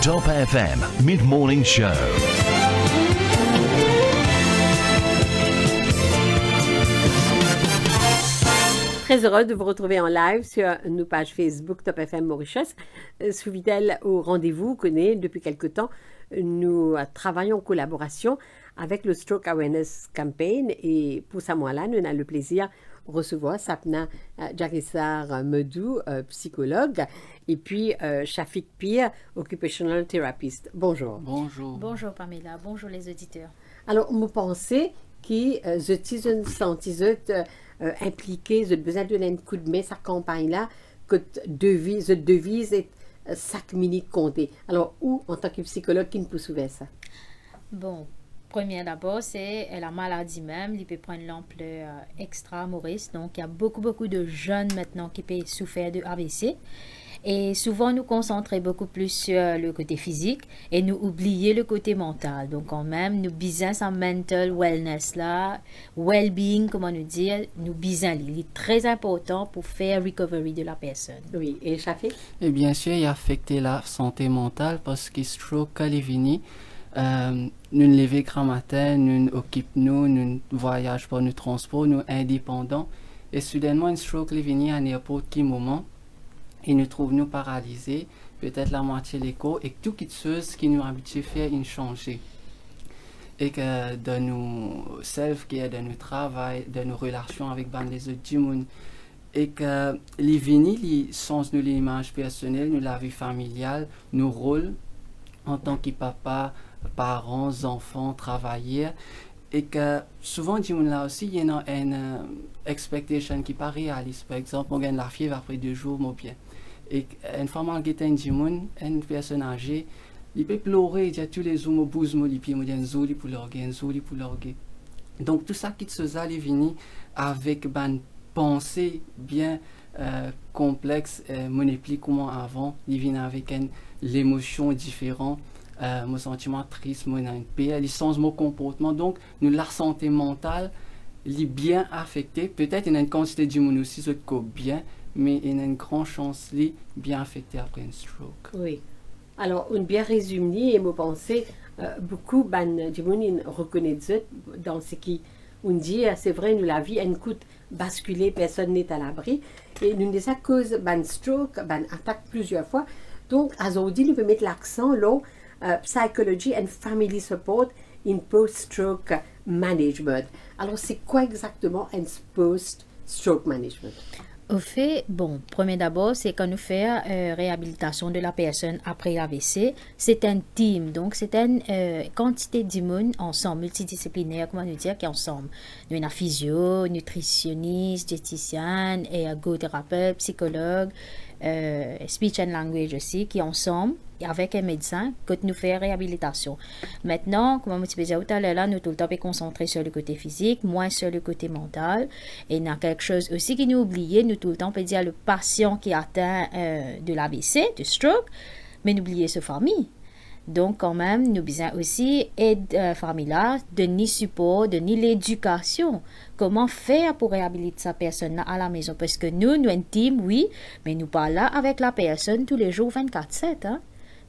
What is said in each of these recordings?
Top FM Mid-Morning Show. Très heureux de vous retrouver en live sur nos pages Facebook Top FM Mauritius. Fidèle au rendez-vous, vous connaissez depuis quelque temps, nous travaillons en collaboration avec le Stroke Awareness Campaign et pour ce mois-là, nous avons le plaisir de recevoir Sapna Jagisar Medou, psychologue, et puis Shafik Pir, occupational therapist. Bonjour. Bonjour. Bonjour Pamela, bonjour les auditeurs. Alors, vous pensez que je suis impliqué, j'ai besoin de un coup de main cette campagne-là, que devise est 5 minutes comptées. Alors, où, en tant que psychologue, qui ne peut sauver ça? Bon, première d'abord, c'est la maladie même, il peut prendre l'ampleur extra Maurice. Donc, il y a beaucoup de jeunes maintenant qui peuvent souffrir de AVC. Et souvent, nous concentrer beaucoup plus sur le côté physique et nous oublier le côté mental. Donc, quand même, nous business en mental wellness là, well-being, comment nous dire, nous business, il est très important pour faire recovery de la personne. Oui, et Shafik? Et bien sûr, il a affecté la santé mentale parce que stroke, quand il est venu, nous levons grand matin, nous occupons, nous voyageons pour nos transports, nous indépendants. Et soudainement, une stroke est venu à n'importe quel moment. Et nous trouvons paralysés, peut-être la moitié de l'écho, et tout ce qui nous habitue à faire, il change. Et que dans nos self-care, dans nos travail, dans nos relations avec les autres du monde, et que les vignes, les sens de l'image personnelle, nous la vie familiale, nos rôles en tant que papa, parents, enfants, travailleurs, et que souvent, là aussi, il y a une expectation qui n'est pas réaliste. Par exemple, on gagne la fièvre après 2 jours, mon bien. Et une femme qui est une personne âgée, il peut pleurer, il y a tous les jours, bouge, il peut dire un zoli pour l'orgue. Donc tout ça qui se fait venir avec une pensée bien complexe, monoplie comment avant, il vient avec l'émotion différente, mon sentiment triste, mon paix, les sens, mon comportement. Donc nous la santé mentale, est bien affectée. Peut-être il y a une quantité de monde aussi, qui bien. Mais il y a une grande chance de bien affecté après une stroke. Oui. Alors, on bien résumé et me pensez, beaucoup de gens reconnaissent dans ce qui on dit, c'est vrai, nous la vie, elle coûte basculer, personne n'est à l'abri. Et nous avons cause de stroke, attaque plusieurs fois. Donc, aujourd'hui, nous pouvons mettre l'accent là, psychology and family support in post-stroke management. Alors, c'est quoi exactement un post-stroke management? Au fait, bon, premier d'abord, c'est quand nous faisons réhabilitation de la personne après AVC, c'est un team, donc c'est une quantité de monde ensemble, multidisciplinaire, comment nous dire, qui est ensemble. Nous avons un physio, nutritionniste, diététicienne, ergothérapeute, psychologue, speech and language aussi, qui est ensemble avec un médecin que nous faisons réhabilitation. Maintenant, comme je disais tout à l'heure, nous tout le temps concentrer sur le côté physique, moins sur le côté mental. Et il y a quelque chose aussi qui nous oublie, nous tout le temps peut dire le patient qui atteint de l'AVC, de stroke, mais n'oubliez sa famille. Donc, quand même, nous besoin aussi aide familiale, de ni support, de ni l'éducation. Comment faire pour réhabiliter sa personne à la maison? Parce que nous un team, oui, mais nous pas là avec la personne tous les jours 24/7. Hein?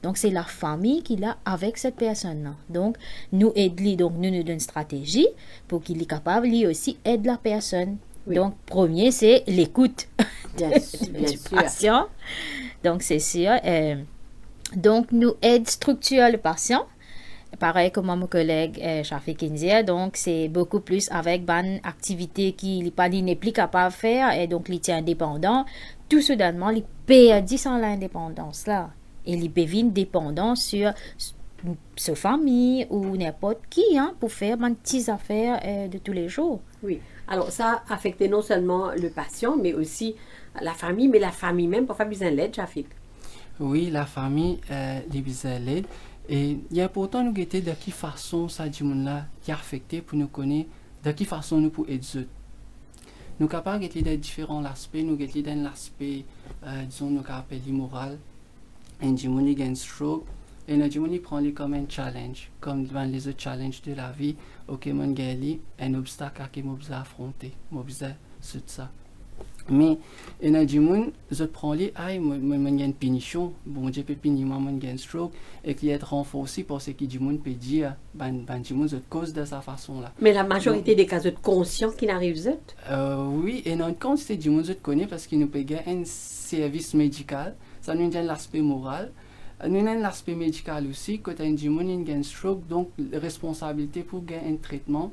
Donc, c'est la famille qui est là avec cette personne-là. Donc, nous aidons, donc nous donnons une stratégie pour qu'il est capable, lui aussi, aider la personne. Oui. Donc, premier, c'est l'écoute du patient. Donc, c'est sûr. Donc, nous aidons structurer le patient. Pareil comme mon collègue Shafik disait, donc c'est beaucoup plus avec une activité qu'il n'est plus capable de faire et donc il est indépendant. Tout soudainement, il perd sans l'indépendance là. Et il devient dépendant sur sa famille ou n'importe qui pour faire des petites affaires de tous les jours. Oui. Alors, ça a affecté non seulement le patient, mais aussi la famille, mais la famille même, parfois besoin d'aide, Shafik. Oui, la famille, les besoin d'aide. Et il y a pourtant nous guetter de quelle façon ça dit là qui affecté pour nous connaître de quelle façon nous pour aider. Nous capables de guetter différents aspects, nous guetter dans l'aspect disons nous capable immoral, et Jimoni gain stroke et nous Jimoni prend les comme un challenge comme dans les autres challenges de la vie. OK, mon gali un obstacle à qui m'oblige affronter, m'oblige sur ça. Mais il y a des gens qui prennent les aïe, moi j'ai une punition, bon Dieu peut punir moi j'ai une stroke et qui est renforcé parce que des gens peut dire ben des gens cause de sa façon là. Mais la majorité des cas, vous êtes conscients qu'il arrive zut? Oui, et dans une quantité de gens qui connaissent parce qu'ils nous payent un service médical, ça nous donne l'aspect moral. Nous avons l'aspect médical aussi, quand un gens qui a une stroke, donc responsabilité pour gagner un traitement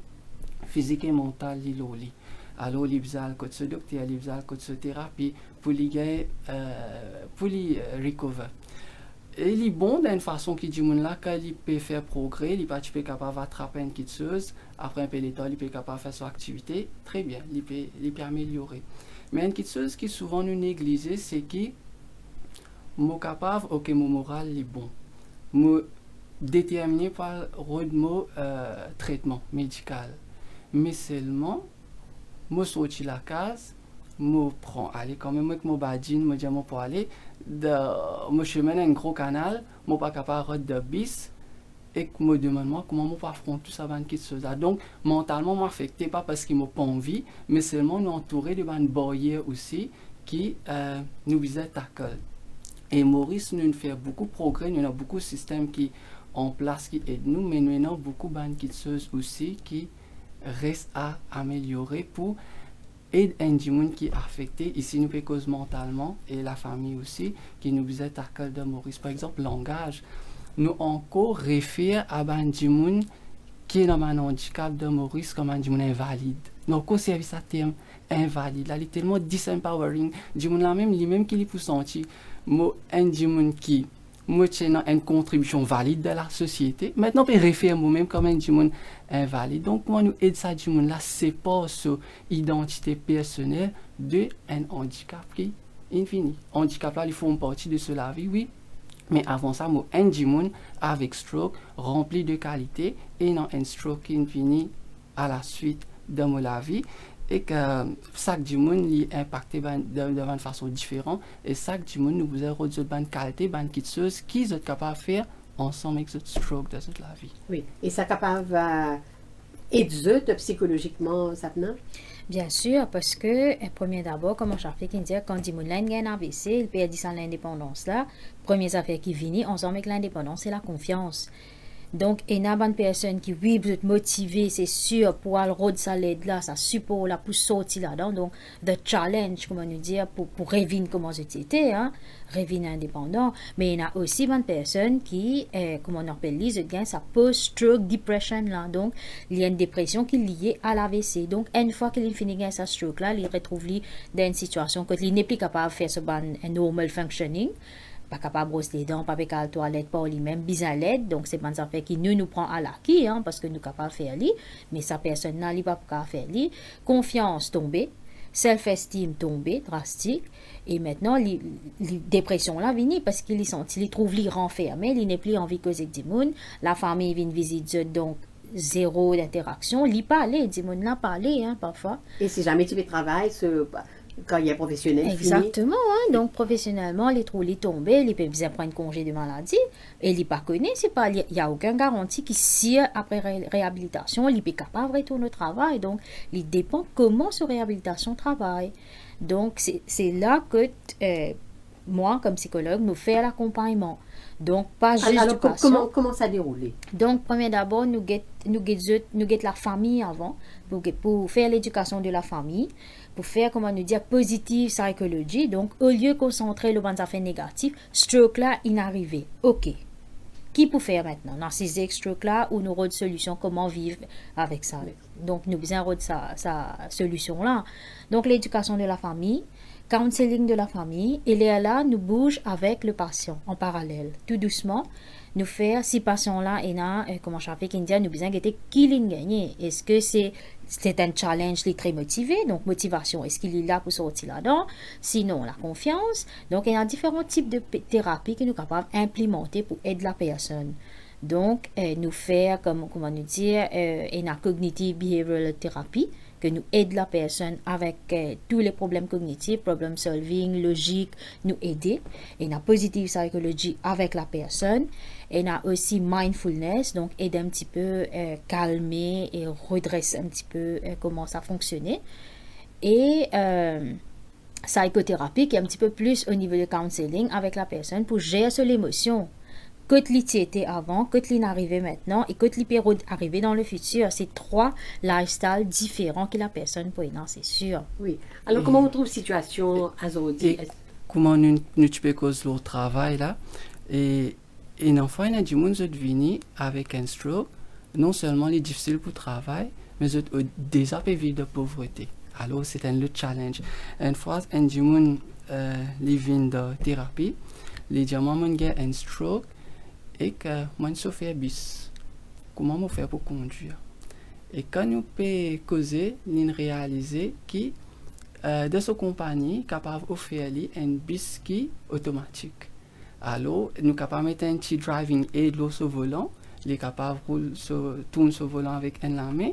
physique et mental li. Alors l'ibzal côté ce docteur l'ibzal côté ce thérapie pour les gagner pour les recover. Et il est bon d'une façon qui dit là qu'il peut faire progrès, il peut capable d'attraper une petite chose, après un peu de temps il peut capable de faire son activité, très bien, il peut améliorer. Mais une petite chose qui souvent nous néglige, c'est que moi capable, ok, mon moral est bon, moi déterminé par le traitement médical, mais seulement moi sorti la case, moi prends aller quand même avec mon badine, moi dis moi pour aller moi chemin un gros canal, moi pas capable de bis et que me demande moi comment moi pas affronter tout ça ban qui chose là. Donc mentalement m'affecté pas parce qu'il m'a pas envie, mais seulement nous entouré de ban barrières aussi qui nous visait tackle. Et Maurice nous fait beaucoup de progrès, nous avons beaucoup de systèmes qui en place qui aident nous, mais nous avons beaucoup de choses aussi qui restent à améliorer pour aider un monde qui est affecté. Ici, nous pouvons cause mentalement et la famille aussi, qui nous visait à cause de Maurice. Par exemple, langage. Nous encore référons à un monde qui est dans un handicap de Maurice comme un monde invalide. Nous encore service à terme invalide. Là, il est tellement disempowering. Du monde là même, lui-même qui est pour sentir. Un monde qui tient une contribution valide de la société. Maintenant, on peut référer moi-même comme un monde invalide. Donc, moi, nous aide ça du monde là, c'est pas sur identité personnelle de un handicap qui est infini. Handicap là, ils font partie de cela vie, oui. Mais avant ça, moi, un monde avec stroke rempli de qualité et non un stroke qui est infini à la suite de la vie. Et que chaque monde est impacté de façon différente et chaque monde nous vous a redonné une qualité, une petite chose qui sont capables de faire ensemble avec cette stroke de toute la vie. Oui, et ça capable d'aider psychologiquement, ça tenant? Bien sûr, parce que, premier d'abord, comme on fait qui dit, quand dit moun lan gen AVC, il perd l'indépendance là. Première affaire qui vient ensemble avec l'indépendance, c'est la confiance. Donc, il y a une personne qui, oui, vous êtes motivé, c'est sûr, pour aller rôder ça l'aide là, ça support là, pour sortir là-dedans. Donc, the challenge, comment nous dire, pour revenir comment c'était, hein, revenir indépendant. Mais il y a aussi une personne qui, comment on appelle, ça post-stroke depression là. Donc, il y a une dépression qui est liée à l'AVC. Donc, une fois qu'il finit sa stroke là, il retrouve dans une situation que il n'est plus capable de faire ce normal functioning. Pas capable de brosser les dents, pas capable de la toilette, pas lui-même, bizarre l'aide. Donc, c'est pas ça fait qui nous prend à l'acquis, hein, parce que nous sommes capables de faire lui, mais sa personne n'a pas capable de faire lui. Confiance tombée, self-esteem tombée, drastique, et maintenant, la dépression là vient parce qu'il trouve lui renfermé, il n'est plus envie de causer du monde, la famille vient visiter, donc, zéro d'interaction, il parle, du monde là parler, hein, parfois. Et si jamais tu fais travail, quand il y a professionnel. Exactement, hein? Donc professionnellement, les trous les tombés, ils peuvent prendre congé de maladie, et ils pas connaissent, c'est pas, il y a aucune garantie qui si après réhabilitation, ils sont capable de retourner au travail. Donc, il dépend comment ce réhabilitation travaille. Donc c'est là que moi, comme psychologue, nous faisons l'accompagnement. Donc, pas juste alors, du patient. comment ça déroule? Donc, premier d'abord, nous guettons la famille avant, pour faire l'éducation de la famille, pour faire, comment nous dire, positive psychologie. Donc, au lieu de concentrer le bon affaire négatif, stroke là, inarrivé. OK. Qui peut faire maintenant? Narcissique, stroke là, ou nous avons une solution, comment vivre avec ça? Donc, nous avons sa solution là. Donc, l'éducation de la famille, counseling de la famille, et là, nous bouge avec le patient en parallèle, tout doucement. Nous faire si patient là et là comment je fais qu'India nous besoin d'être killing gagner. Est-ce que c'est un challenge qui est très motivé, donc motivation, est-ce qu'il est là pour sortir là-dedans? Sinon la confiance. Donc il y a différents types de thérapies que nous sommes capables d'implémenter pour aider la personne. Donc nous faire comment nous dire une cognitive behavioral therapy que nous aide la personne avec tous les problèmes cognitifs, problem solving, logique, nous aider. Et la positive psychologie avec la personne. Et on a aussi mindfulness, donc aider un petit peu calmer et redresser un petit peu comment ça fonctionnait. Et psychothérapie qui est un petit peu plus au niveau de counseling avec la personne pour gérer sur l'émotion. Que tu étais avant, que tu arrivé maintenant et que tu peux arriver dans le futur. C'est 3 lifestyles différents que la personne peut avoir, c'est sûr. Oui. Alors, comment on trouve situation à Zodi? Et comment nous tu peux causer le travail là et une enfant il a du monde venu avec un stroke, non seulement il est difficile pour travail, mais déjà peut vivre de pauvreté. Alors c'est un autre challenge. Une fois un du monde il vient de thérapie, les diamants mon gars un stroke et que moi je fais bis. Comment on fait pour conduire? Et quand nous peut causer, nous réaliser que de sa compagnie capable d'offrir un bis qui automatique. Alors, nous sommes capables de mettre un petit driving aid sur le volant, nous sommes capables de tourner sur le volant avec un main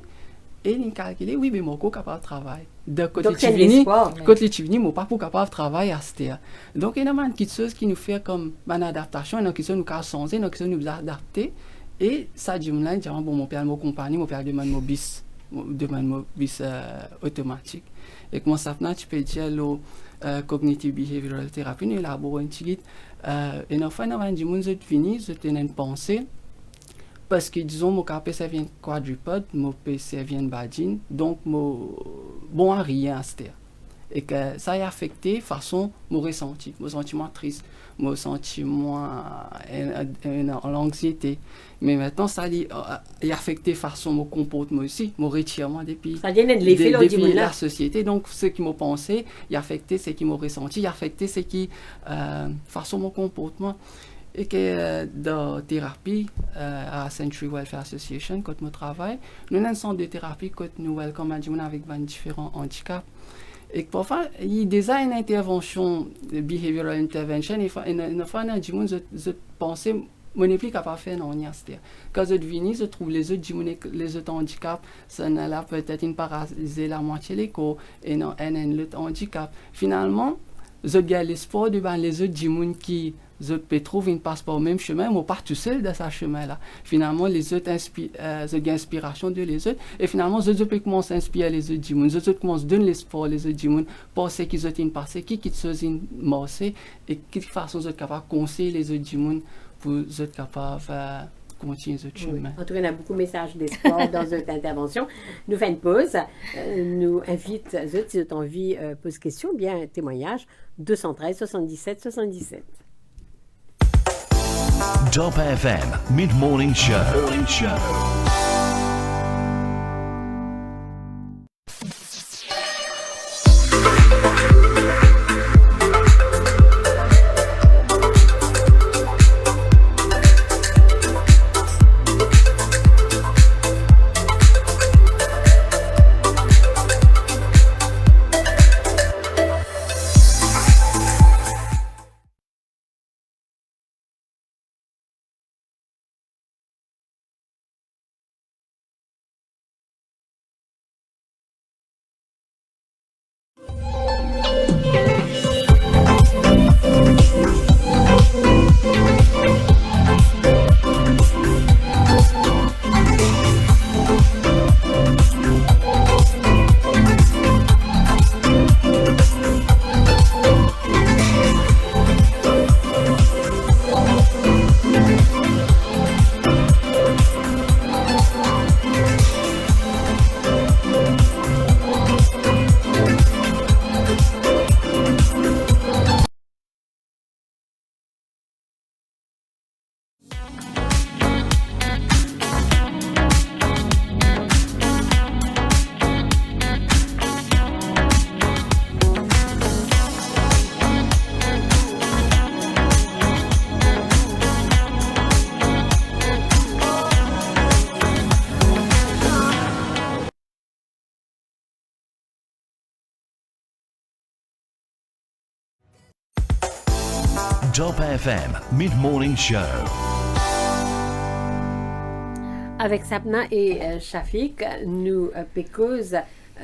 et nous calculer, oui, mais je suis capable de travailler. Donc, c'est l'espoir. Quand je suis venu, je ne suis pas capable de travailler à ce terre. Donc, il y a des choses qui nous font comme une adaptation, il y a des choses qui nous changer, il y a des choses qui nous adapter. Et ça, je me dis, bon, mon père, mon compagnie, mon père demande mon bis automatique. Et comment ça fait, tu peux dire, le cognitive behavioral therapy, nous élaborons un petit guide. Et enfin, nous avons dit, nous avons fini, nous avons une pensée. Parce que, disons, mon PC vient quadrupode, mon PC vient badine, donc, bon à rien à ce terre. Et que ça a affecté façon mon ressenti, mon sentiment triste, mon sentiment l'anxiété. Mais maintenant, ça a affecté façon mon comportement aussi, mon retirement depuis la société. Donc, ce qui m'a pensé, il a affecté ce qui m'a ressenti, il a affecté ce qui façon mon comportement. Et que dans la thérapie à Century Welfare Association, quand je travaille, nous avons un centre de thérapie que nous welcome avec différents handicaps. Et parfois, il y a déjà une intervention, behavioral intervention, et une fois, je pense que je ne suis plus capable de faire non. Quand je viens, je trouve les autres handicaps, ça n'a peut-être une paralysée la moitié de l'écho, et non, un autre handicap. Finalement, je garde l'espoir de les autres gens qui je peux trouver une passe par le même chemin, mais pas tout seul dans ce chemin-là. Finalement, les autres j'ai inspiration de les autres, et finalement, je peux commencer à inspirer les autres gens. Je commence à donner l'espoir les autres gens, penser qu'ils ont une passé, qui sont une marché, et de quelle façon ils sont capables de conseiller les autres gens pour être capables de continuer ce chemin. En tout cas, on a beaucoup de messages d'espoir dans cette intervention. Nous faisons une pause. Nous invite, si vous avez envie, pose question, bien témoignage, 213 77 77. Top FM Mid-Morning Show. Top FM Mid-Morning Show. Avec Sapna et Shafik, nous causons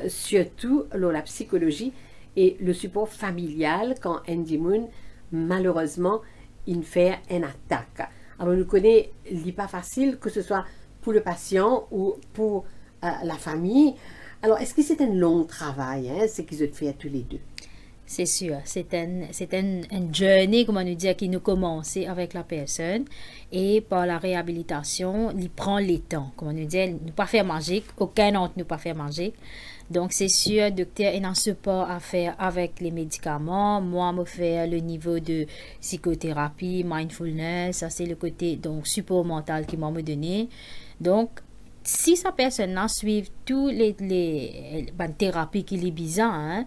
surtout la psychologie et le support familial quand Andy Moon, malheureusement, il fait une attaque. Alors, nous connaissons, il n'est pas facile que ce soit pour le patient ou pour la famille. Alors, est-ce que c'est un long travail, ce qu'ils ont fait tous les deux? C'est sûr, une journée, comment nous dire, qui nous commence avec la personne et par la réhabilitation, il prend le temps, comment nous dire, nous pas faire magique, aucun d'entre nous pas faire magique. Donc c'est sûr, docteur, il y a un support à faire avec les médicaments. Moi, me faire le niveau de psychothérapie, mindfulness, ça c'est le côté donc support mental qui m'a me donné. Donc si sa personne a suivi tous les thérapies qui est bizarre, hein,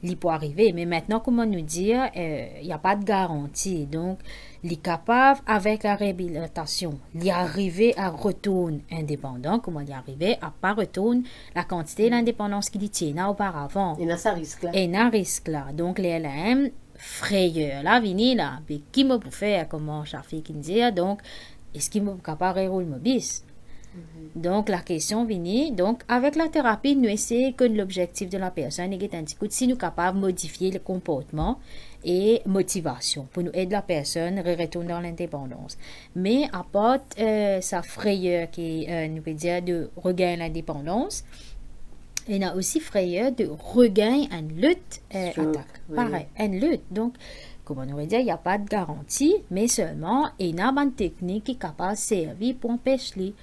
il peut arriver. Mais maintenant, comment nous dire, il n'y a pas de garantie. Donc, il est capable, avec la réhabilitation, d'y arriver à retourner indépendant. Comment y arriver à pas retourner la quantité d'indépendance qu'il tient auparavant. Et dans ça risque là. Et dans ce risque là. Donc, les LM, frayeur, là, vini là. Mais qui me peut faire, comment Chafi qui dit, donc, est-ce qu'il me capable de rouler mon bis? Donc, la question vient. Donc, avec la thérapie, nous essayons que l'objectif de la personne est un petit coup, si nous sommes capables de modifier le comportement et motivation pour nous aider la personne à retourner dans l'indépendance. Mais à part sa frayeur qui nous veut dire de regagner l'indépendance, il y a aussi frayeur de regagner une lutte attaque. Oui. Pareil, une lutte. Donc, comme on aurait dit, il n'y a pas de garantie, mais seulement il y a une technique qui est capable de servir pour empêcher.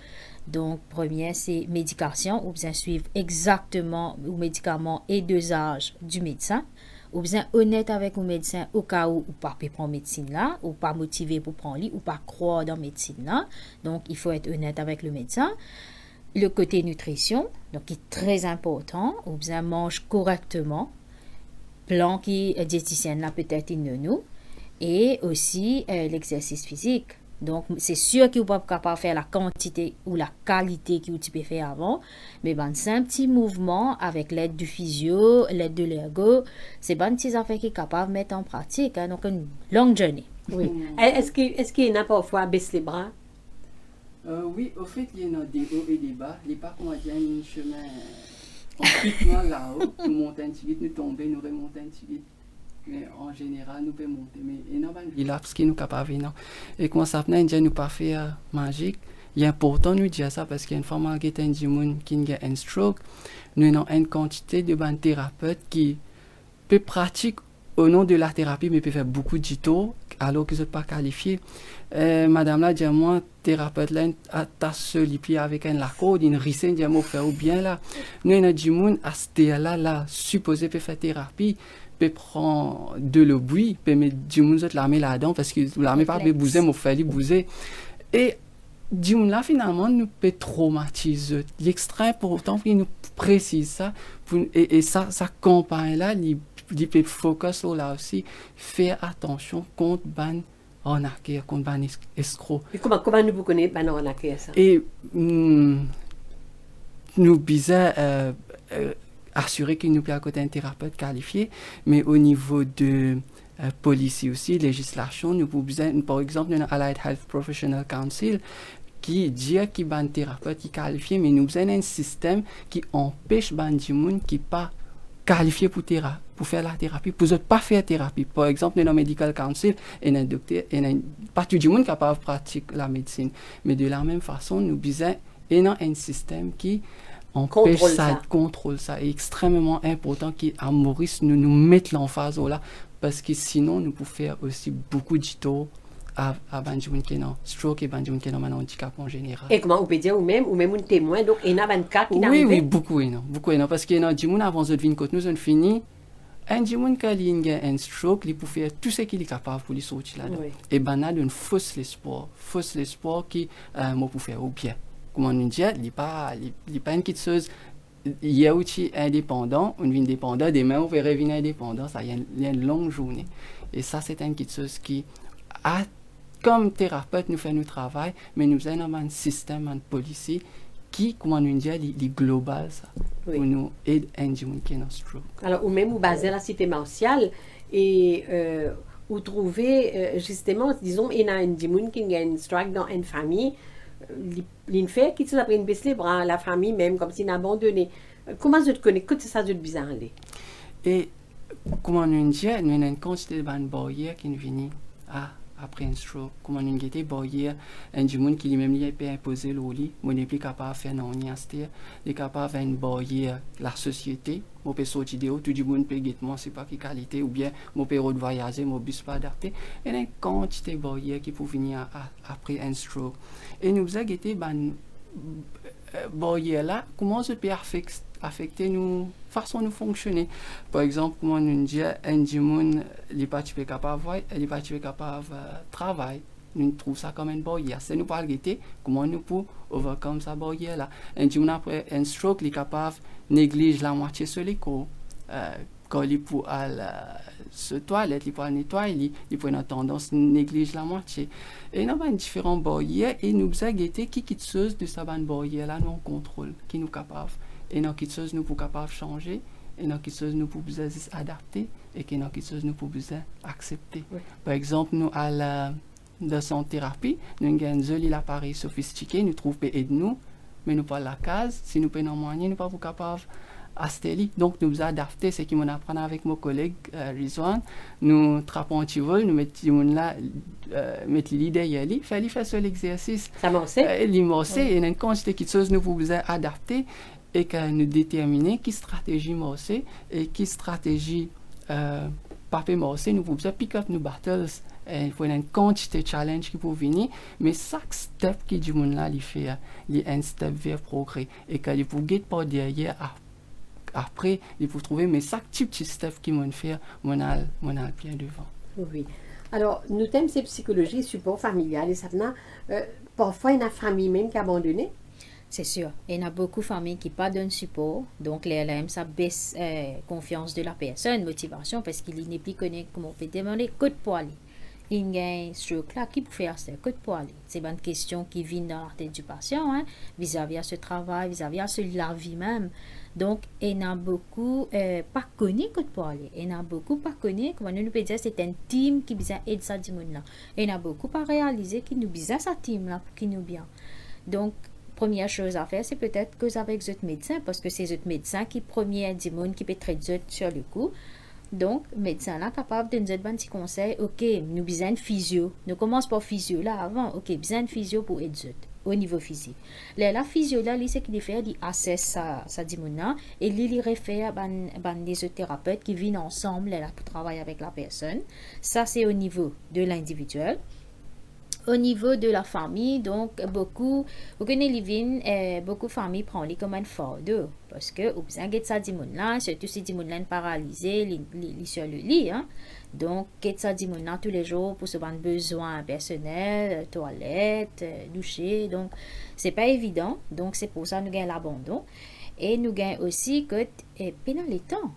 Donc, premier, c'est médication, ou bien suivre exactement le médicament et dosage du médecin, ou bien honnête avec le médecin au cas où pas prendre médecine là, ou pas motivé pour prendre lui, ou pas croire dans médecine là. Donc, il faut être honnête avec le médecin. Le côté nutrition, donc qui est très important, ou bien mange correctement, plan qui diététicienne là peut-être il ne nous, et aussi l'exercice physique. Donc, c'est sûr qu'il n'est pas capable de faire la quantité ou la qualité qu'il peut faire avant, mais ben, c'est un petit mouvement avec l'aide du physio, l'aide de l'ergo, c'est ben petits affaires qu'il est capable de mettre en pratique. Hein, donc, une longue journée. Oui. Est-ce qu'il y en a parfois baisse les bras? Oui, au fait, il y en a des hauts et des bas. Il n'y a pas qu'on a dit un chemin complètement là-haut. Nous montons un petit vite, nous tombons, nous remontons un petit vite. Mais en général, nous pouvons monter. Mais il y a un laps qui nous capable non. Et quand ça venait, nous pas faire magique. Il est important de nous dire ça parce qu'il y a une femme qui a un stroke. Nous avons une quantité de bonnes thérapeutes qui peut pratiquer au nom de la thérapie, mais peut faire beaucoup de tours alors qu'ils ne sont pas qualifiés. Madame là, dit moi, thérapeute là, ta seul pied avec un lacode, une ricine, dit moi, faire ou bien là. Nous avons du monde à ce là, supposé peut faire thérapie. Peut prendre de l'eau bouillie, peut mettre du monde l'armée là-dedans parce que l'armée pas peut bouger, mais fait bouger. Et du monde là finalement nous peut traumatiser. L'extrême pourtant il nous précise ça et ça campagne là, il peut focus sur là aussi, faire attention contre ban arnaquer, contre ban escroc. Et comment nous connaissons ban arnaquer ça? Et nous bizarre assurer qu'il nous plaît à côté d'un thérapeute qualifié, mais au niveau de police aussi, législation, nous pouvons, par exemple, nous avons Allied Health Professional Council qui dit qu'il y a un thérapeute qui est qualifié, mais nous avons un système qui empêche les gens qui ne sont pas qualifiés pour faire la thérapie, pour ne pas faire thérapie. Par exemple, nous avons un Medical Council et un docteur, et pas tout le monde qui est capable de pratiquer la médecine, mais de la même façon, nous avons un système qui contrôle ça. C'est extrêmement important qu'à Maurice nous mettons l'emphase là parce que sinon nous pouvons faire aussi beaucoup de tours à Benjamin Kenan stroke et Benjamin Kenan un handicap en général. Et comment on peut dire ou même un témoin, donc il y en a 24 qui n'arrivent. Oui, beaucoup parce qu'il y a du monde avant de venir quand nous avons fini. Un monde qui a un stroke, il peut faire tout ce qu'il est capable pour lui sortir là-dedans. Oui. Et ben là, une fausse espoir qui moi peut faire au bien. Comment on dit, il n'est pas une petite chose. Il y a aussi indépendant, on vit indépendant, demain on va revenir indépendant, ça y a une longue journée. Et ça, c'est une petite chose qui, comme thérapeute, nous fait notre travail, mais nous avons un système, un policier qui, comment on dit, il global, ça, pour nous aider à aider qui est dans stroke. Alors, ou même, vous basez la cité martiale et vous trouvez, justement, disons, il y a un gens qui a un stroke dans une famille. L'infait qui se pris une baisse les bras, la famille même, comme s'il abandonné. Comment je te connais? Que c'est ça de bizarre? Et comment on dit, nous avons une quantité de barrières qui nous viennent à après un stroke. Comment nous était boyer un monde qui lui-même lui peut imposer le lit, mon n'est plus capable de faire non niasté, il est capable de boyer la société, mon peut sortir de tout le monde peut guetter moi c'est pas qui qualité ou bien mon peut voyager, mon bus pas adapté. Et une quantité boyer qui peut venir après un stroke. Et nous a guetté ben boyer là, comment ça peut affecter nous façon de fonctionner. Par exemple, comment nous dit un monde n'est pas capable il pas capable travail. Nous trouvons ça comme un barrière. C'est nous pas guetter comment nous pouvons overcome ça barrière là. Un monde après un stroke il est capable négliger la moitié sur les cours. Quand il pour aller se toilette, il pour nettoyer, il pour une tendance négliger la moitié. Et nous avons différents barrières et nous avons guetter qui chose de sa barrière là nous on contrôle, qui nous capable. Et dans quelque chose nous pouvons capable changer, et dans quelque chose nous pouvons adapter, et dans quelque chose nous pouvons accepter. Oui. Par exemple, nous à la de son thérapie, nous avons un joli appareil sophistiqué, nous trouvons aider nous, mais nous pas la case. Si nous prenons moyen, nous pas capable à Stélie. Donc nous adapter, c'est qui m'en apprend avec mon collègue Rizwan. Nous trappons un petit vol, nous mettons là, mettre l'idée derrière lui, faire seul l'exercice. Ça morçait. L'immerser, et une quantité de choses nous pouvons adapter. Et que nous déterminer qui stratégie morcer et qui stratégie pas morcer nous pouvons pick up nos battles il faut une quantité de challenge qui peut venir mais chaque step qui du monde là il fait il un step vers progrès et qu'il faut get pas derrière après il faut trouver mais chaque petit step qui m'ont fait mon a bien devant. Oui. Alors nous thème c'est psychologie support familial et ça venait parfois il y a une famille même qui a abandonné. C'est sûr. Il y a beaucoup de familles qui pas donnent support. Donc, les LM, ça baisse confiance de la personne, motivation, parce qu'il n'est plus connu comment on peut demander que de pour aller. Il y a un stroke là qui peut faire ça, que de pour aller. C'est une question qui vient dans la tête du patient, hein, vis-à-vis de ce travail, vis-à-vis de la vie même. Donc, il y a beaucoup pas connu que de pour aller. Il y a beaucoup pas connu, comment nous peut dire, c'est un team qui besoin aider ça du monde là. Il y a beaucoup pas réalisé qui nous besoin sa team là, qui nous bien. Donc, première chose à faire, c'est peut-être que avec votre médecin, parce que c'est votre médecin qui premier du monde qui peut traiter sur le coup. Donc, médecin là capable de nous donner un petit conseil. Ok, nous besoin de physio. Nous commençons par physio là avant. Ok, besoin de physio pour aider au niveau physique. La physio là, c'est qu'il fait, il assesse ça du monde là et il réfère des thérapeutes qui viennent ensemble là pour travailler avec la personne. Ça c'est au niveau de l'individuel. Au niveau de la famille, donc beaucoup de familles prennent comme un fardeau parce que vous avez ça du monde là, surtout si du monde là paralysé, li sur le lit, hein. Donc qu'est ça du monde là tous les jours pour se avoir besoin personnel, toilette, doucher, donc c'est pas évident. Donc c'est pour ça nous gagnons l'abandon et nous gagnons aussi que pendant les temps.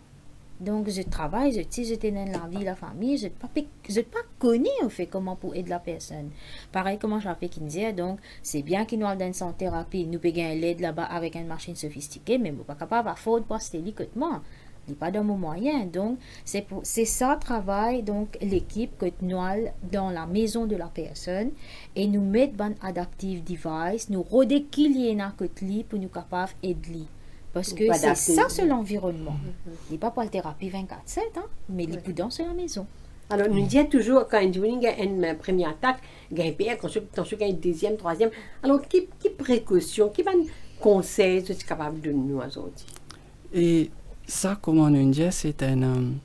Donc, je travaille, j'étais dans la vie, la famille, je n'ai pas connu, en fait, comment pour aider la personne. Pareil, comment je l'ai fait qui me disait, donc, c'est bien qu'il nous donne son thérapie, nous pouvons l'aide là-bas avec une machine sophistiquée, mais je ne suis pas capable à faire pour c'était moi. Il n'est pas dans mon moyen. Donc, c'est ça le travail, donc, l'équipe que nous avons dans la maison de la personne, et nous mettons un adaptive device, nous redéquilibrons notre côté pour nous capables d'aider. Parce que c'est ça, c'est l'environnement. Il n'est pas pour la thérapie 24/7, hein, mais les boudins, c'est la maison. Alors, nous disons toujours, quand il y a une première attaque, il y a un pire, quand il y a une deuxième, troisième. Alors, quelle précaution, quel conseil tu es capable de nous aujourd'hui? Et ça, comme on dit, c'est une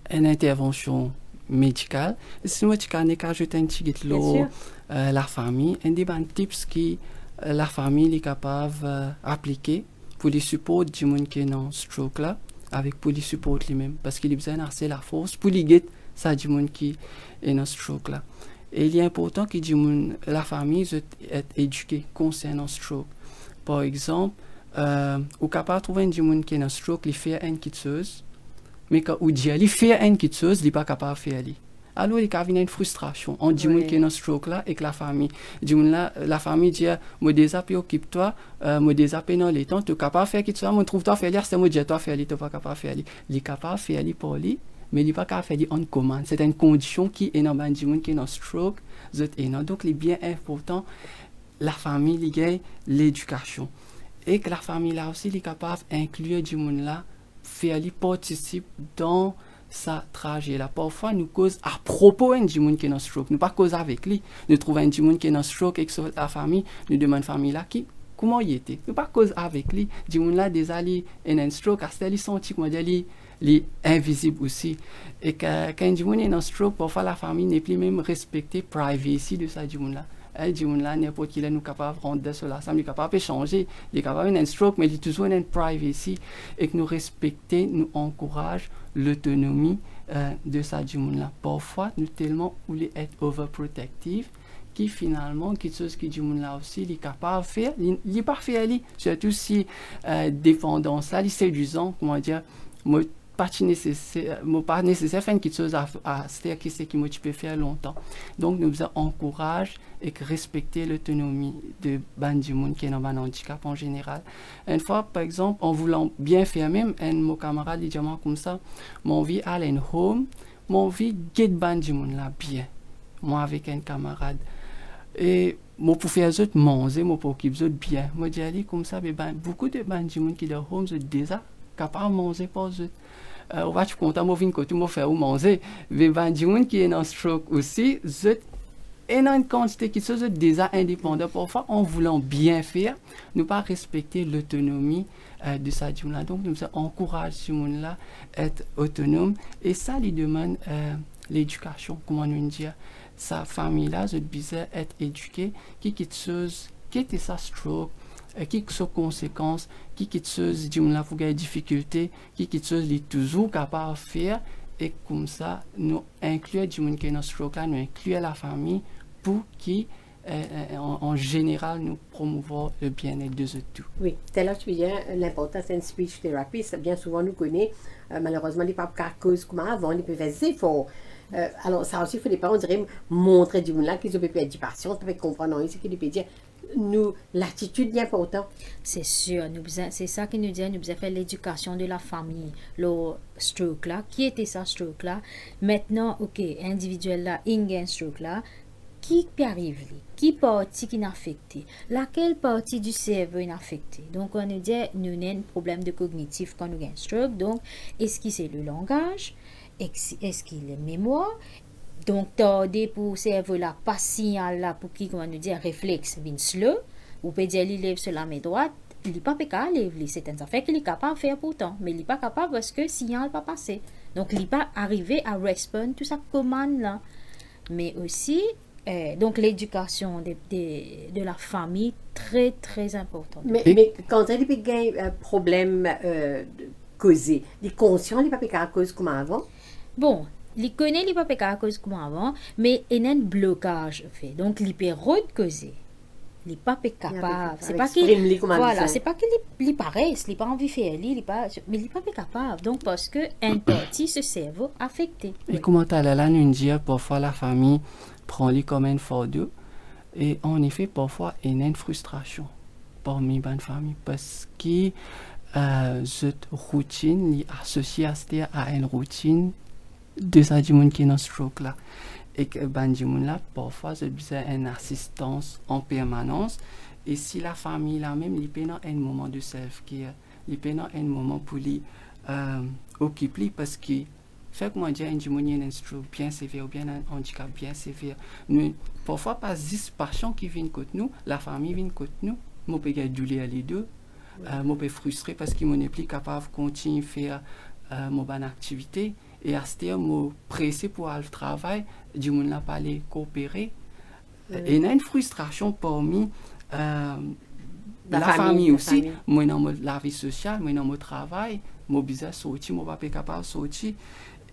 intervention médicale. Et si moi, tu as ajouté un petit peu la famille, un des tips qui la famille est capable d'appliquer pour les supports du monde qui est dans stroke là, avec pour les supports lui-même, parce qu'il a besoin d'avoir la force pour les guider ça du monde qui est dans stroke là. Et il est important que la famille soit éduquée concernant stroke. Par exemple, ou capable de trouver du monde qui est dans stroke, il fait une petite chose, mais quand il fait une petite chose, il n'est pas capable de faire. Alors il y a une frustration on dit qui est dans stroke là et que la famille la famille dit moi déjà occupe-toi moi déjà dans les temps tu es capable de faire quelque chose moi trouve toi faire c'est moi dis toi faire tu es pas capable de faire il est capable de faire pour lui mais il n'est pas capable de faire en commande c'est une condition qui est dans le monde qui est dans stroke donc il est bien important la famille il y a l'éducation et que la famille là aussi il est capable d'inclure du monde là faire participe dans ça trajet là. Parfois, nous cause à propos un monde qui est dans stroke. Nous pas cause avec lui. Nous trouvons un monde qui est dans stroke et la famille, nous demandons famille là qui comment il était. Nous pas cause avec lui. Monde là des alliés un stroke, à ce qu'il senti comment dire les invisible aussi. Et quand un monde est dans stroke, parfois la famille n'est plus même respecter privacy de ça monde là. Monde là n'importe qui là nous capable rendre cela, ça nous capable échanger, il est capable un stroke mais il est toujours une privacy et que nous respecter, nous encourage l'autonomie de ça monde là. Parfois nous tellement voulons être overprotective qui finalement quelque chose qui du monde là aussi il est capable de faire, il est pas faire surtout si dépendance là, il séduisant comment dire pas nécessaire faire quelque chose à faire qui c'est qui moi tu peux faire longtemps. Donc nous encourage et respecter l'autonomie de du monde qui est dans un handicap en général. Une fois par exemple en voulant bien faire même un mon camarade dit comme ça mon vie aller home mon vie get du monde là bien moi avec un camarade et moi pour faire autres manger moi pour occuper autres bien moi dis aller comme ça beaucoup de du monde qui dans home déjà capable manger pour eux. On va te compter, moi, vin côté, moi, faire ou manger. Mais du monde qui est dans stroke aussi, c'est une quantité qui sont déjà indépendants. Parfois, en voulant bien faire, nous pas respecter l'autonomie de ça du monde-là. Donc, nous encourageons ce monde-là à être autonome. Et ça lui demande l'éducation, comment nous dire. Sa famille-là, c'est bizarre être éduquée, qui est sa stroke, qui sont conséquences, qui chose du la fougue difficulté, qui chose est toujours capable de faire et comme ça nous inclure du monde qui est dans stroke là, nous inclure la famille pour qui en général nous promouvoir le bien-être de tout. Oui, c'est là que tu viens l'importance d'une speech therapy, bien souvent nous connaît malheureusement les papes à cause comme avant, ils peuvent faire des efforts. Alors ça aussi il faut les parents dirait montrer du monde là qu'ils ont pu être patients, peuvent comprendre ce qu'ils peuvent dire. Nous, l'attitude est importante. C'est sûr, c'est ça qui nous dit, nous avons fait l'éducation de la famille, le stroke là, qui était ça stroke là, maintenant, ok, individuel là, il y a un stroke là, qui arrive, qui partie qui est affectée, laquelle partie du cerveau est affectée. Donc, on nous dit, nous avons un problème de cognitif quand nous avons un stroke, donc, est-ce que c'est le langage, est-ce qu'il est mémoire, donc, tordé pour cerveau là, pas signal là, pour qui, comment nous dire, réflexe, vin slow, ou peut dire, il lève sur la main droite, il n'est pas capable de lever, c'est un affaire qu'il est capable de faire pourtant, mais il n'est pas capable parce que le signal n'est pas passé. Donc, il n'est pas arrivé à répondre tout ça commande là. Mais aussi, donc, l'éducation de la famille, très, très importante. Mais quand il y a un problème causé, il est conscient, il n'est pas à cause comme avant? Bon, il connaît les papiers à cause comme avant, mais il y a un blocage fait. Donc, il peut recauser. Il n'est pas capable. C'est pas qu'il voilà, c'est pas qu'il paraît, il n'a pas envie de faire, mais il n'est pas capable. Donc, parce que un partie ce cerveau affecté. Et comment tu as là, nous dire parfois la famille prend lui comme un fardeau et en effet parfois il y a une frustration parmi la famille parce que cette routine est associée à une routine de ça du monde qui est dans stroke là et que du monde là parfois c'est besoin une assistance en permanence et si la famille là même il peut dans un moment de self-care il peut dans un moment pour lui occuper parce que fait que moi dire un monde un stroke bien sévère ou bien un handicap bien sévère nous parfois pas 10 patients qui viennent côté nous la famille vient côté nous moi peut être douleur les deux moi peut frustré parce qu'il n'est plus capable de continuer faire mon bonne activité et à ce moment pressé pour aller au travail du monde n'a pas aller coopérer et il y a une frustration parmi la famille aussi moi dans la vie sociale moi dans mon travail moi besoin sortir moi pas capable sortir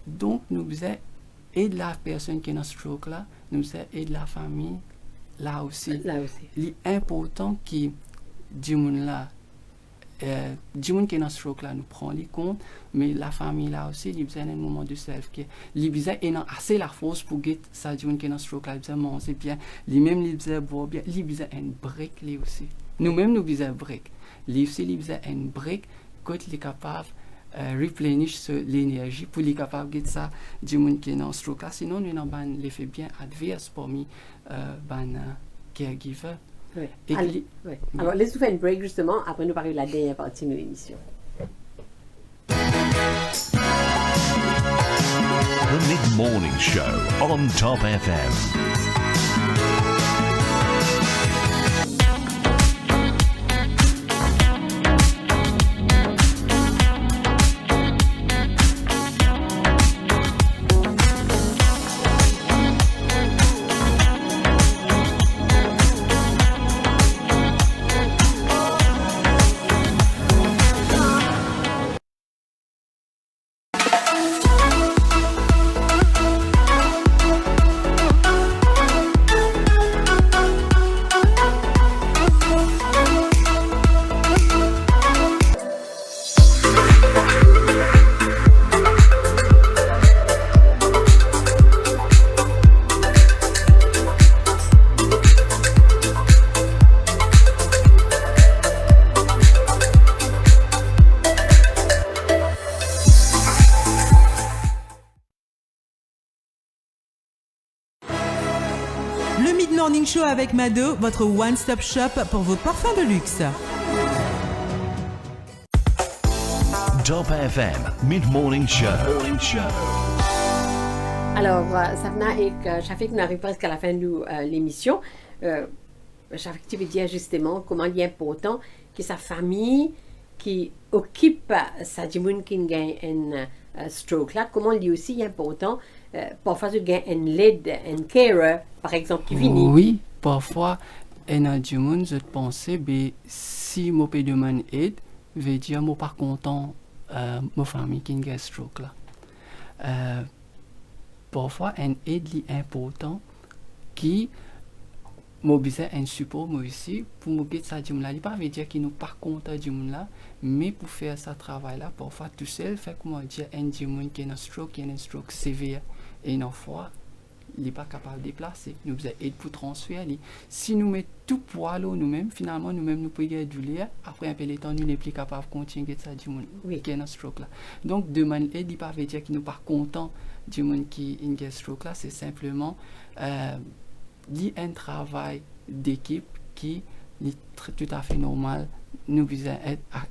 donc nous besoin aider la personne qui est dans stroke là nous besoin aider la famille là aussi l'important qui du monde là du monde qui est dans ce stroke là nous prend les compte mais la famille là aussi il besoin un moment de self care il besoin assez la force pour get ça du monde qui est dans ce stroke là il besoin manger bien lui même il besoin boire bien il besoin un break lui aussi nous même nous besoin break lui aussi il besoin un break quand il est capable replenish l'énergie pour les capable get ça du monde qui est dans ce stroke là sinon nous n'avons pas l'effet bien adverse parmi caregiver. Oui. Alors, laisse-nous faire une break justement, après nous parler de la dernière partie de l'émission. Job FM, Mid Morning Show. Alors, laisse-nous faire une break justement, après nous parler de la dernière partie de l'émission. Job FM, Mid Morning Show. Alors, laisse-nous faire une break justement, après nous parler de la dernière partie de l'émission. 100.9 FM. The Mid-Morning Show on Top FM. Le Mid-Morning Show avec Mado, votre one-stop shop pour vos parfums de luxe. Top FM Mid-Morning Show. Alors, Savna et Shafik, nous arrivons presque à la fin de l'émission. Shafik, tu veux dire justement comment il est important que sa famille qui occupe sa dimoun qui gagne un stroke là, comment lui aussi est important parfois de gagner un lead, un carer, par exemple, qui vient. Oui, parfois, en a du monde, je pense, si je peux demander aide, veut dire que je ne suis pas content de ma famille qui a un stroke là. Parfois, une aide est important qui mobilise un support moi aussi pour me guider ça du monde là. Il pas veut dire qu'il n'est pas content du monde là, mais pour faire ce travail là, parfois tout seul, fait comment dire un du monde qui a un stroke sévère et une fois il n'est pas capable de déplacer. Nous avons aide pour transférer. Si nous mettons tout poids nous-mêmes, finalement nous-mêmes nous pouvons gagner du lait. Après un peu de temps, nous n'est plus capable de continuer ça du monde qui a un stroke là. Donc demander aide, il pas veut dire qu'il n'est pas content du monde qui a un stroke là. C'est simplement un travail d'équipe qui est tout à fait normal. Nous devons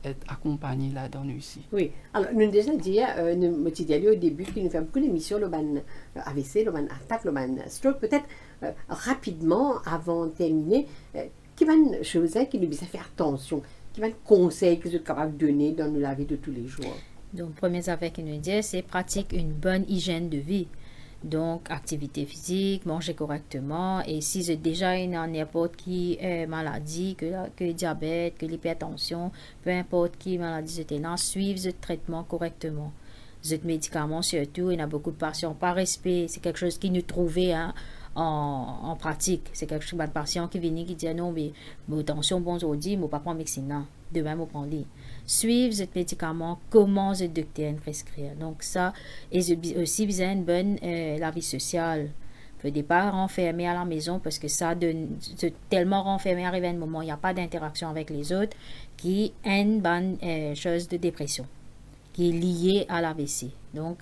être accompagnés là-dedans ici. Oui, alors nous avons déjà dit, nous me dit au début qu'il nous fait beaucoup d'émissions, le ban AVC, le ban attaque, le ban stroke. Peut-être rapidement, avant de terminer, qui va une chose qui nous devons faire attention, qui va un conseil que vous êtes capable de donner dans la vie de tous les jours. Donc, première affaire qu'il nous dit, c'est pratique une bonne hygiène de vie. Donc, activité physique, manger correctement. Et si j'ai déjà une n'importe qui maladie, que diabète, que l'hypertension, peu importe qui maladie c'était là, suivre ce traitement correctement. Ce médicament surtout, il y a beaucoup de patients par respect. C'est quelque chose qui nous trouvait en pratique. C'est quelque chose de patients qui viennent qui disent non, mais mon tension, bon aujourd'hui, je ne vais pas prendre médecine. Demain, je vais prendre lui. Suivre ce médicament, comment le docteur prescrire. Donc ça, et aussi besoin une bonne la vie sociale. Au départ, renfermé à la maison parce que ça donne tellement renfermé arrive à un moment, il n'y a pas d'interaction avec les autres, qui est une bonne chose de dépression, qui est liée à l'AVC. Donc,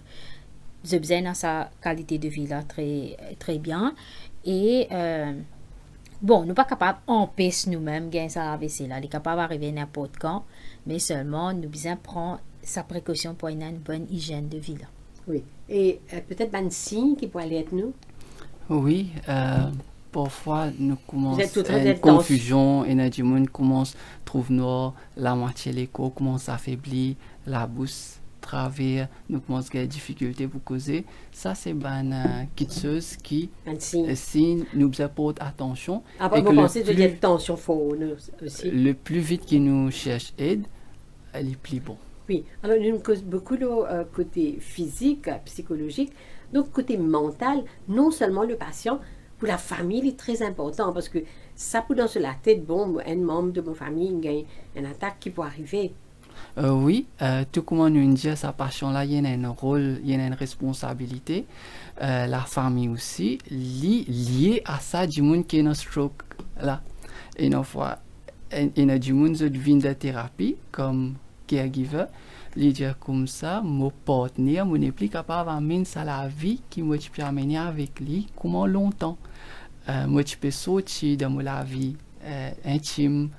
j'ai besoin de sa qualité de vie là très, très bien. Et bon, nous ne sommes pas capables d'empêcher nous-mêmes de gagner ça AVC là. Nous sommes capables d'arriver n'importe quand, mais seulement nous devons prendre sa précaution pour avoir une bonne hygiène de vie là. Oui, et peut-être un signe qui pourrait aller être nous. Oui, parfois nous commençons une confusion, et du monde commence trouve noir, la moitié l'écho commence à affaiblir, la bouche travers, nous commençons à avoir des difficultés pour causer. Ça c'est une petite chose qui signe, nous porte attention. Après, vous pensez que la tension faut aussi. Le plus vite qu'il nous cherche aide, elle est plus bon. Oui, alors nous cause beaucoup le côté physique, psychologique, donc côté mental, non seulement le patient, pour la famille, il est très important parce que ça peut dans la tête, bon, un membre de ma famille a une attaque qui peut arriver. Oui, tout comme nous dit, sa passion-là, il y a un rôle, il y a une responsabilité. La famille aussi, liée à ça, du monde qui a un stroke là. Et une fois, il y a du monde qui vient de thérapie, comme caregiver, il dit comme ça, mon partenaire, mon n'est plus capable d'amener ça la vie qui m'a pu amener avec lui, comment longtemps. Moi, je peux sortir dans la vie intime,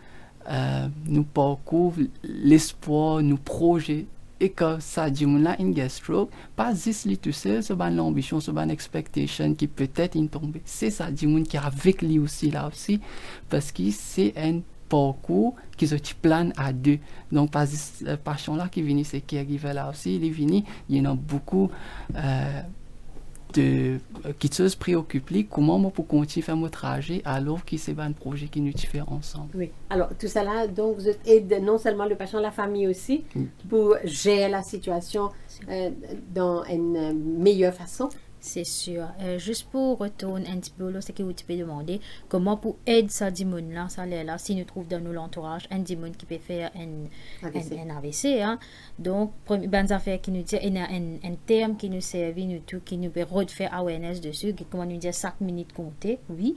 nous parcours l'espoir, nous projets et que ça dit moun là in get stroke pas juste lui tout seul c'est ban l'ambition c'est ban expectation qui peut-être in tomber c'est ça dit moun qui avec lui aussi là aussi parce que c'est un parcours qui se plane à deux donc pas juste passion là qui vient c'est qui arrive là aussi il est venu il y en a beaucoup de qui se préoccupent comment moi pour continuer faire mon trajet alors que c'est un projet qui nous fait ensemble. Oui. Alors tout ça là donc vous aidez non seulement le patient, la famille aussi pour gérer la situation dans une meilleure façon. C'est sûr. Juste pour retourner un petit peu là, c'est que vous pouvez demander comment pour aider ça dimoun là, ça là, si nous trouve dans nos entourage un dimoun qui peut faire un AVC. Hein. Donc, ben affaire qui nous dit il y a un terme qui nous servi nous tout qui nous peut refaire awareness dessus, qui comment nous dire 5 minutes compter, oui.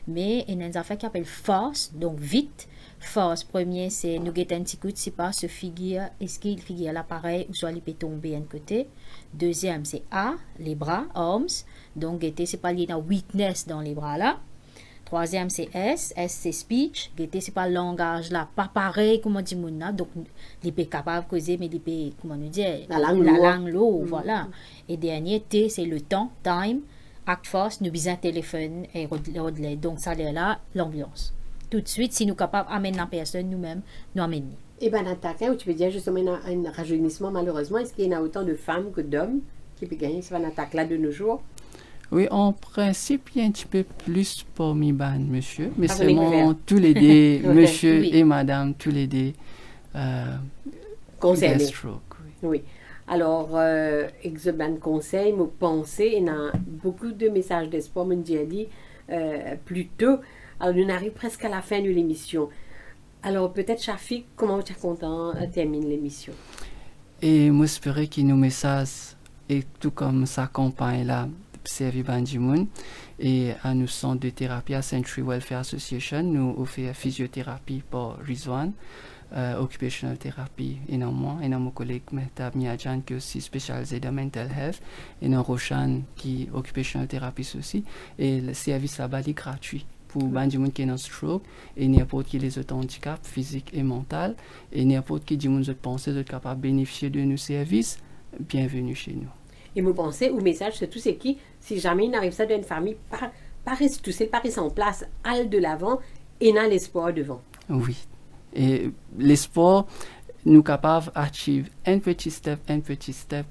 Mais il y a une affaire qui appelle force, donc vite. Force, premier, c'est nous guetter un petit coup de si pas ce figure, est-ce qu'il figure l'appareil ou soit il peut tomber un côté. Deuxième, c'est A, les bras, arms. Donc, guetter, c'est pas lié à weakness dans les bras là. Troisième, c'est S. S, c'est speech. Guetter, c'est pas langage là. Pas pareil, comme on dit, mouna. Donc, il peut capable de causer, mais il peut, comment nous dire, la langue lourde, voilà. Et dernier, T, c'est le temps, time. Act force, nous bisons téléphone et redlay. Donc, ça là, l'ambiance. Tout de suite, si nous sommes capables d'amener la personne nous-mêmes, nous amener. Et bien, dans ta cas, où tu peux dire justement un rajeunissement, malheureusement, est-ce qu'il y a autant de femmes que d'hommes qui peuvent gagner ce attaque là de nos jours? Oui, en principe, il y a un petit peu plus pour mes ban, monsieur. Mais Ah, c'est tous les deux, monsieur et madame, tous les deux. Concernés. Stroke, oui. Alors, exoban conseil, me penser, il y a beaucoup de messages d'espoir, me dit plus tôt. Alors, on arrive presque à la fin de l'émission. Alors, peut-être, Shafik, comment tu es content termine l'émission? Et moi, j'espère que nos messages, et tout comme sa campagne là, servi Bandimoun, et à nos centres de thérapie à Century Welfare Association, nous offrons physiothérapie pour Rizwan, occupational therapy, et non moi, et non mon collègue Mehtab Miadjan qui est aussi spécialisé dans mental health, et non Roshan qui est occupational therapist aussi, et le service là-bas est gratuit pour Bandimoun qui est dans stroke, et n'importe qui les autres handicaps physiques et mentaux, et n'importe qui dit moun autres pensées d'être capable de bénéficier de nos services, bienvenue chez nous. Et me penser au message, c'est tout ce qui, si jamais il arrive ça d'une famille, pas reste tout seul, pas reste en place, aller de l'avant, et n'a l'espoir devant. Oui. Et l'espoir, nous capables d'achieve un petit step,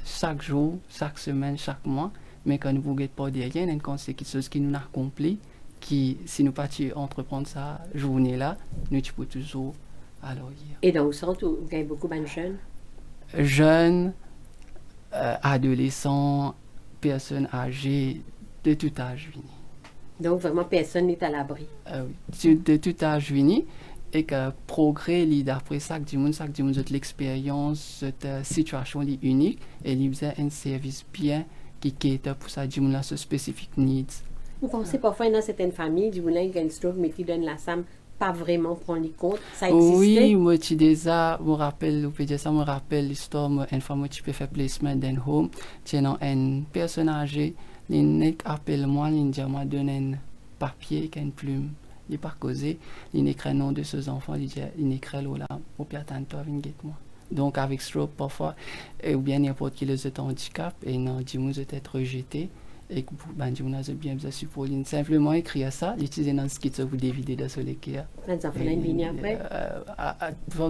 chaque jour, chaque semaine, chaque mois, mais quand nous ne voulons pas derrière, c'est quelque chose qui nous a accompli, qui, si nous partions entreprendre cette journée-là, nous pouvons toujours aller hier. Et dans le centre où il y a beaucoup de jeunes? Jeunes, adolescents, personnes âgées, de tout âge vini. Donc vraiment personne n'est à l'abri. Oui, de tout âge vini. Et que progrès, d'après chaque dimanche, l'expérience, cette situation est unique et il y a un service bien qui est pour ça, dimanche, ce spécifique needs. Vous pensez parfois dans certaines familles, du moulin qui a une stroke, mais qui donne la SAM, pas vraiment prendre les compte, ça existe? Oui, moi, tu déjà, me rappelle l'histoire, une fois, moi, tu peux faire placement d'un home, tiens, un personne âgée, il appelle moi, il dit, moi, donne un papier, une plume. Il n'est pas causé, il écrit le nom de ses enfants, il écrit là, au pire, toi, viens moi. Donc, avec stroke, parfois, ou bien n'importe qui les handicap, et non, dis-moi, être rejeté, et que, ben, dis-moi, j'ai bien besoin de support. Simplement écrire ça, l'utiliser dans ce qui se vous dévider de ce l'équerre. Les enfants, une ligne après?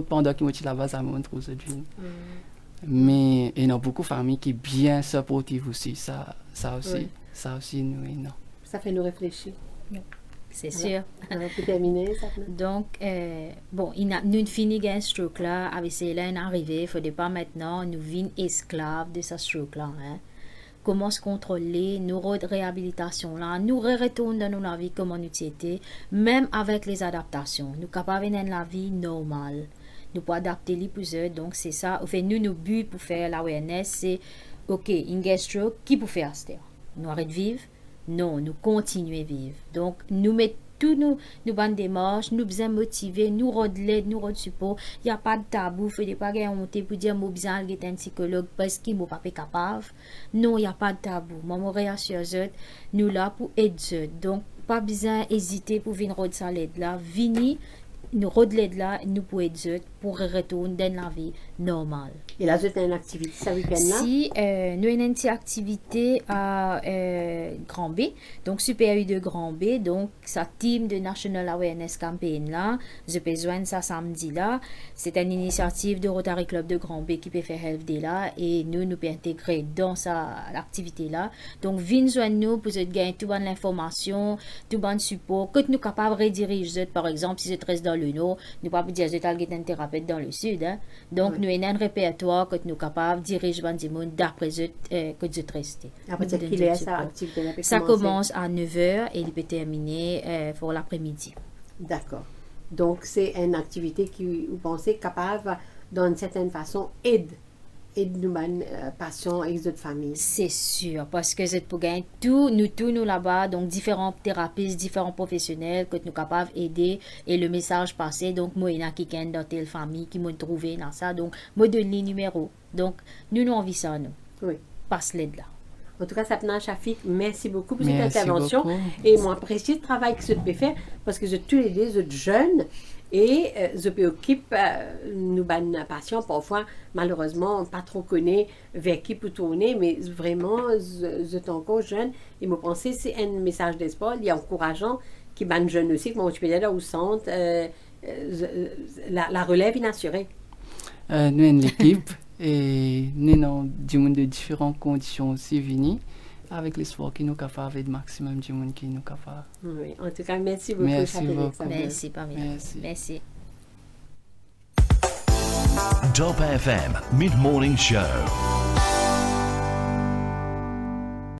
Pendant qu'ils m'ont là-bas, ça me montre aujourd'hui. Mais, il y a beaucoup de familles qui sont bien supportives aussi, ça aussi, nous, et non. Ça fait nous réfléchir. C'est sûr. On peut terminer ça. Donc, bon, nous finissons un stroke là, avec cela, on est arrivé, il ne faudrait pas maintenant nous vînes esclaves de ce stroke là. Hein. Comment se contrôler, nos réhabilitation là, nous retournons dans nos vie comme nous étions, même avec les adaptations. Nous sommes capables de la vie normale. Nous pouvons adapter les plus eux, donc c'est ça. En fait, nos buts pour faire l'awareness, c'est OK, une stroke, qui peut faire ça? Nous arrêtons de vivre? Non, nous continuons à vivre. Donc, nous mettons tous nos bonnes démarches, nous besoin motiver, nous rendre l'aide, nous rendre support. Il n'y a pas de tabou, il ne faut pas honte pour dire que besoin d'être un psychologue parce qu'il n'est pas capable. Non, il n'y a pas de tabou. Maman réassure nous là pour aider. Donc, pas besoin d'hésiter pour venir rendre ça l'aide là. Venez nous redler de là, nous pouvons être pour retourner dans la vie normale. Et là, vous êtes une activité ce week-end-là? Si nous avons une petite activité à Grand B, donc Super U de Grand B, donc sa team de National Awareness Campaign là, je peux joindre ça samedi là. C'est une initiative de Rotary Club de Grand B qui peut faire Health Day là et nous pouvons intégrer dans l'activité là. Donc, venez joindre nous pour gagner toute bonne l'information, tout bon support, que nous sommes capables de rediriger, par exemple, si je reste dans le nord, nous ne pouvons pas dire que je suis un thérapeute dans le sud. Hein. Donc, nous avons un répertoire que nous sommes capables de diriger les gens d'après que je reste. Après, c'est qu'il est sa activité là? Ça commence à 9h et il peut terminer pour l'après-midi. D'accord. Donc, c'est une activité qui, vous pensez, capable, d'une certaine façon, aider nous, patients et les autres familles. C'est sûr, parce que c'est pour gagner tous nous là-bas, donc différents thérapeutes, différents professionnels que nous sommes capables d'aider et le message passé. Donc, moi, il y a quelqu'un dans telle famille qui m'a trouvé dans ça. Donc, moi, donne les numéros. Donc, nous envie ça, nous. Oui. Passe-les de là. En tout cas, Sapna Shafik, merci beaucoup pour Merci cette intervention. beaucoup. Et moi, apprécie le travail que vous pouvez faire parce que vous êtes tous les deux, vous êtes jeunes et vous occupez nous, patients, parfois, malheureusement, pas trop connus vers qui pour tourner, mais vraiment, vous êtes encore jeunes. Et moi, pensez, c'est un message d'espoir, il est encourageant, qui ban jeunes aussi, que moi, je peux dire là où sentent la relève inassurée. Nous avons une équipe et nous avons du monde de différentes conditions aussi venus avec l'espoir qu'ils nous capables de maximum du monde qui nous capable. Oui, en tout cas, merci beaucoup. Merci Châtelet, beaucoup. Samuel. Merci, Pamela. Merci. Merci. Top FM Mid Morning Show.